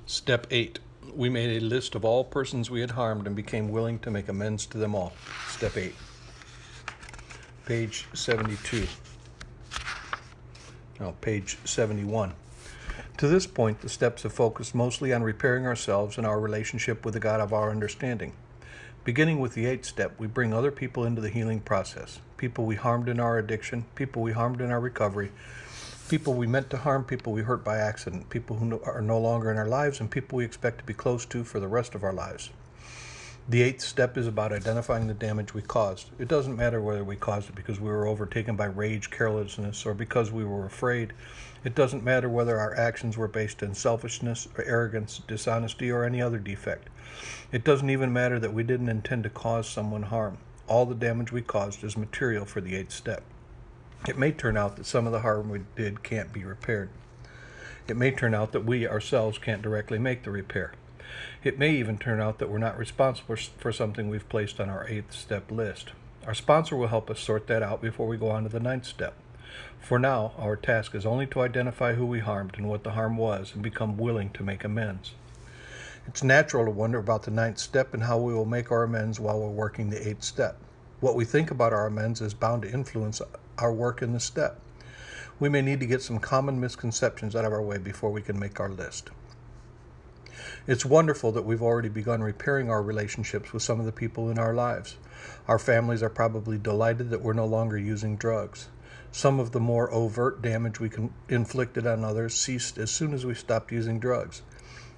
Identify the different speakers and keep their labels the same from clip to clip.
Speaker 1: Step 8. We made a list of all persons we had harmed and became willing to make amends to them all. Step 8. Page 72. No, page 71. To this point, the steps have focused mostly on repairing ourselves and our relationship with the God of our understanding. Beginning with the 8th step, we bring other people into the healing process. People we harmed in our addiction, people we harmed in our recovery, people we meant to harm, people we hurt by accident, people who are no longer in our lives, and people we expect to be close to for the rest of our lives. The 8th step is about identifying the damage we caused. It doesn't matter whether we caused it because we were overtaken by rage, carelessness, or because we were afraid. It doesn't matter whether our actions were based in selfishness or arrogance, dishonesty, or any other defect. It doesn't even matter that we didn't intend to cause someone harm. All the damage we caused is material for the 8th step. It may turn out that some of the harm we did can't be repaired. It may turn out that we ourselves can't directly make the repair. It may even turn out that we're not responsible for something we've placed on our 8th step list. Our sponsor will help us sort that out before we go on to the 9th step. For now, our task is only to identify who we harmed and what the harm was and become willing to make amends. It's natural to wonder about the 9th step and how we will make our amends while we're working the 8th step. What we think about our amends is bound to influence our work in the step. We may need to get some common misconceptions out of our way before we can make our list. It's wonderful that we've already begun repairing our relationships with some of the people in our lives. Our families are probably delighted that we're no longer using drugs. Some of the more overt damage we inflicted on others ceased as soon as we stopped using drugs.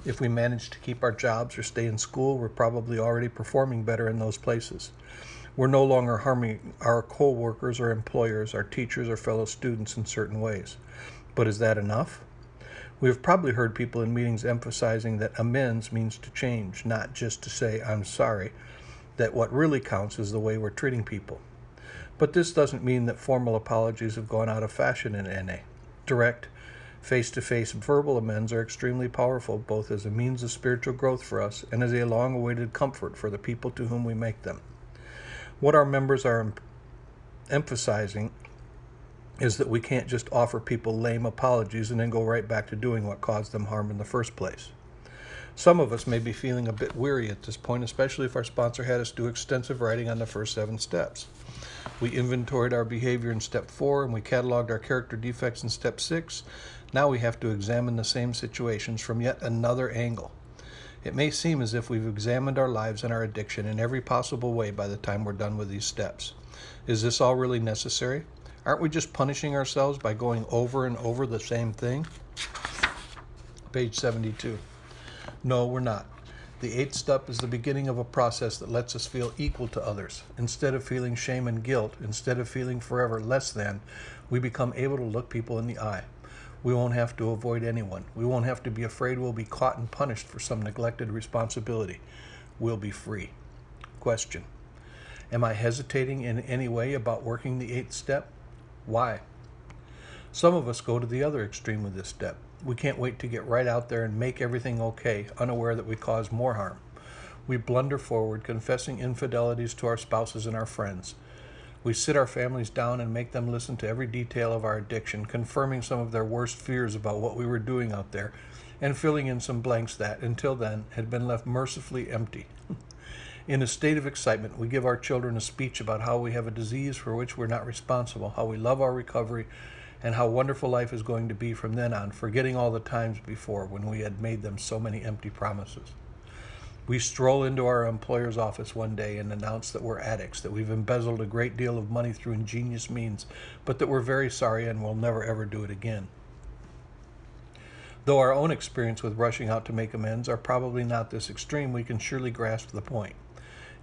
Speaker 1: If we manage to keep our jobs or stay in school, we're probably already performing better in those places. We're no longer harming our co-workers or employers, our teachers or fellow students in certain ways. But is that enough? We have probably heard people in meetings emphasizing that amends means to change, not just to say, I'm sorry, that what really counts is the way we're treating people. But this doesn't mean that formal apologies have gone out of fashion in NA. Direct, face-to-face verbal amends are extremely powerful, both as a means of spiritual growth for us and as a long-awaited comfort for the people to whom we make them. What our members are emphasizing is that we can't just offer people lame apologies and then go right back to doing what caused them harm in the first place. Some of us may be feeling a bit weary at this point, especially if our sponsor had us do extensive writing on the first 7 steps. We inventoried our behavior in step 4 and we cataloged our character defects in step 6. Now we have to examine the same situations from yet another angle. It may seem as if we've examined our lives and our addiction in every possible way by the time we're done with these steps. Is this all really necessary? Aren't we just punishing ourselves by going over and over the same thing? Page 72. No, we're not. The 8th step is the beginning of a process that lets us feel equal to others. Instead of feeling shame and guilt, instead of feeling forever less than, we become able to look people in the eye. We won't have to avoid anyone. We won't have to be afraid we'll be caught and punished for some neglected responsibility. We'll be free. Question. Am I hesitating in any way about working the 8th step? Why? Some of us go to the other extreme with this step. We can't wait to get right out there and make everything okay, unaware that we cause more harm. We blunder forward, confessing infidelities to our spouses and our friends. We sit our families down and make them listen to every detail of our addiction, confirming some of their worst fears about what we were doing out there, and filling in some blanks that, until then, had been left mercifully empty. In a state of excitement, we give our children a speech about how we have a disease for which we're not responsible, how we love our recovery, and how wonderful life is going to be from then on, forgetting all the times before when we had made them so many empty promises. We stroll into our employer's office one day and announce that we're addicts, that we've embezzled a great deal of money through ingenious means, but that we're very sorry and will never ever do it again. Though our own experience with rushing out to make amends are probably not this extreme, we can surely grasp the point.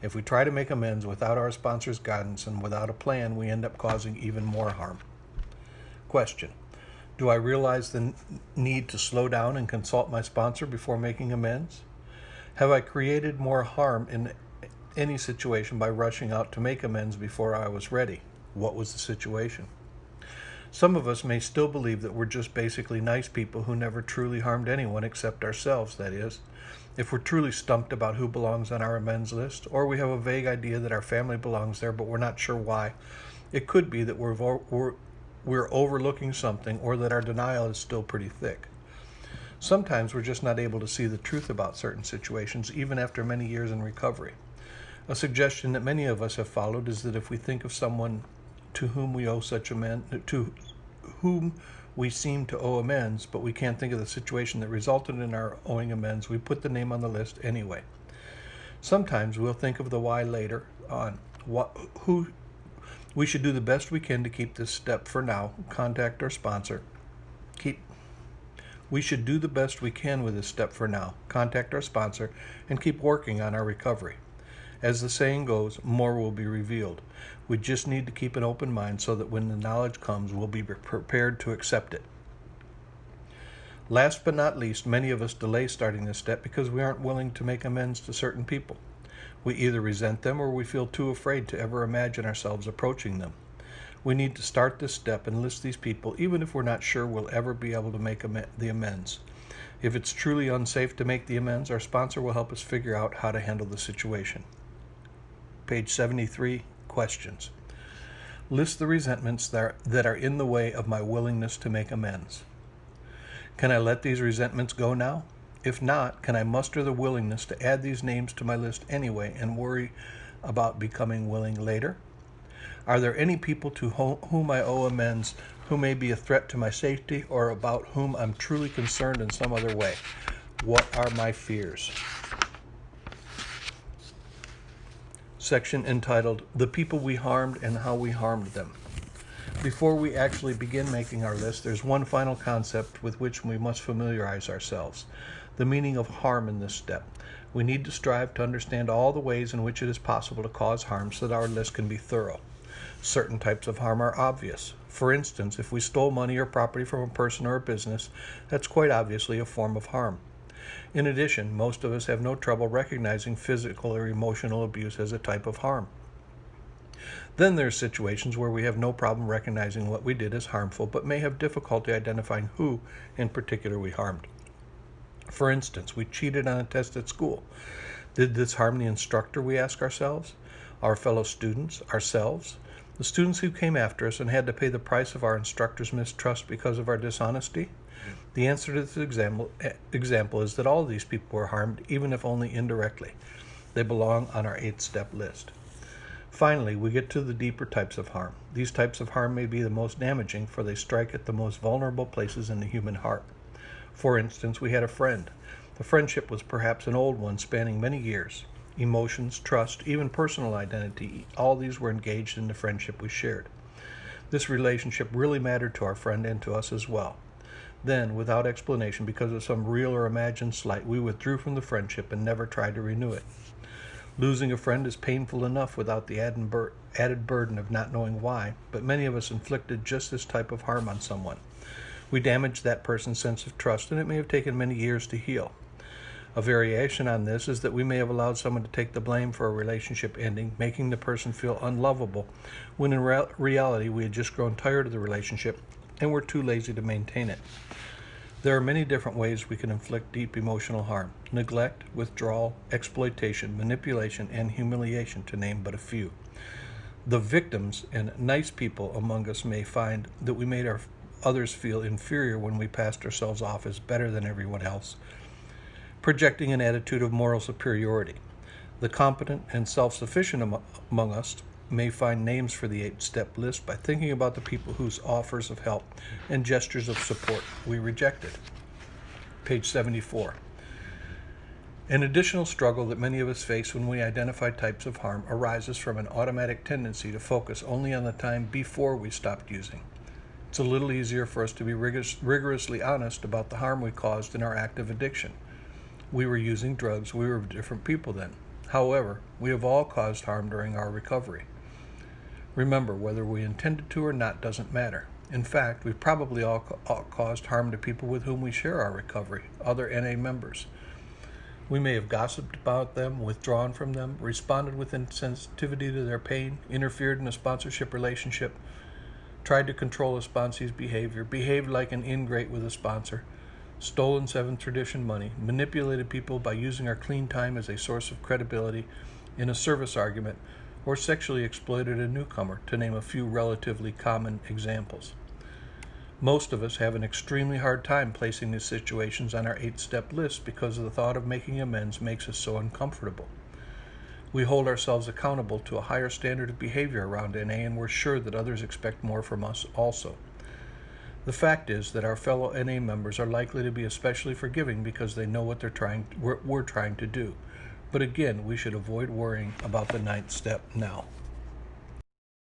Speaker 1: If we try to make amends without our sponsor's guidance and without a plan, we end up causing even more harm. Question. Do I realize the need to slow down and consult my sponsor before making amends? Have I created more harm in any situation by rushing out to make amends before I was ready? What was the situation? Some of us may still believe that we're just basically nice people who never truly harmed anyone except ourselves, that is. If we're truly stumped about who belongs on our amends list, or we have a vague idea that our family belongs there but we're not sure why, it could be that we're overlooking something or that our denial is still pretty thick. Sometimes we're just not able to see the truth about certain situations, even after many years in recovery. A suggestion that many of us have followed is that if we think of someone to whom we owe to whom we seem to owe amends, but we can't think of the situation that resulted in our owing amends, we put the name on the list anyway. Sometimes we'll think of the why later on. Who we should do the best we can to keep this step for now. Contact our sponsor. We should do the best we can with this step for now. Contact our sponsor and keep working on our recovery. As the saying goes, more will be revealed. We just need to keep an open mind so that when the knowledge comes, we'll be prepared to accept it. Last but not least, many of us delay starting this step because we aren't willing to make amends to certain people. We either resent them or we feel too afraid to ever imagine ourselves approaching them. We need to start this step and list these people, even if we're not sure we'll ever be able to make the amends. If it's truly unsafe to make the amends, our sponsor will help us figure out how to handle the situation. Page 73, questions. List the resentments that are in the way of my willingness to make amends. Can I let these resentments go now? If not, can I muster the willingness to add these names to my list anyway and worry about becoming willing later? Are there any people to whom I owe amends who may be a threat to my safety or about whom I'm truly concerned in some other way? What are my fears? Section entitled, The People We Harmed and How We Harmed Them. Before we actually begin making our list, there's one final concept with which we must familiarize ourselves, the meaning of harm in this step. We need to strive to understand all the ways in which it is possible to cause harm so that our list can be thorough. Certain types of harm are obvious. For instance, if we stole money or property from a person or a business, that's quite obviously a form of harm. In addition, most of us have no trouble recognizing physical or emotional abuse as a type of harm. Then there are situations where we have no problem recognizing what we did as harmful, but may have difficulty identifying who in particular we harmed. For instance, we cheated on a test at school. Did this harm the instructor, we ask ourselves? Our fellow students? Ourselves? The students who came after us and had to pay the price of our instructor's mistrust because of our dishonesty? The answer to this example is that all of these people were harmed, even if only indirectly. They belong on our 8-step list. Finally, we get to the deeper types of harm. These types of harm may be the most damaging, for they strike at the most vulnerable places in the human heart. For instance, we had a friend. The friendship was perhaps an old one spanning many years. Emotions, trust, even personal identity, all these were engaged in the friendship we shared. This relationship really mattered to our friend and to us as well. Then, without explanation, because of some real or imagined slight, we withdrew from the friendship and never tried to renew it. Losing a friend is painful enough without the added burden of not knowing why, but many of us inflicted just this type of harm on someone. We damaged that person's sense of trust, and it may have taken many years to heal. A variation on this is that we may have allowed someone to take the blame for a relationship ending, making the person feel unlovable, when in reality we had just grown tired of the relationship and were too lazy to maintain it. There are many different ways we can inflict deep emotional harm: neglect, withdrawal, exploitation, manipulation, and humiliation, to name but a few. The victims and nice people among us may find that we made others feel inferior when we passed ourselves off as better than everyone else, projecting an attitude of moral superiority. The competent and self-sufficient among us may find names for the 8-step list by thinking about the people whose offers of help and gestures of support we rejected. Page 74. An additional struggle that many of us face when we identify types of harm arises from an automatic tendency to focus only on the time before we stopped using. It's a little easier for us to be rigorously honest about the harm we caused in our active addiction. We were using drugs. We were different people then. However, we have all caused harm during our recovery. Remember, whether we intended to or not doesn't matter. In fact, we've probably all caused harm to people with whom we share our recovery, other NA members. We may have gossiped about them, withdrawn from them, responded with insensitivity to their pain, interfered in a sponsorship relationship, tried to control a sponsee's behavior, behaved like an ingrate with a sponsor, stolen seventh tradition money, manipulated people by using our clean time as a source of credibility in a service argument, or sexually exploited a newcomer, to name a few relatively common examples. Most of us have an extremely hard time placing these situations on our 8-step list because the thought of making amends makes us so uncomfortable. We hold ourselves accountable to a higher standard of behavior around NA, and we're sure that others expect more from us also. The fact is that our fellow NA members are likely to be especially forgiving because they know what we're trying to do. But again, we should avoid worrying about the 9th step now.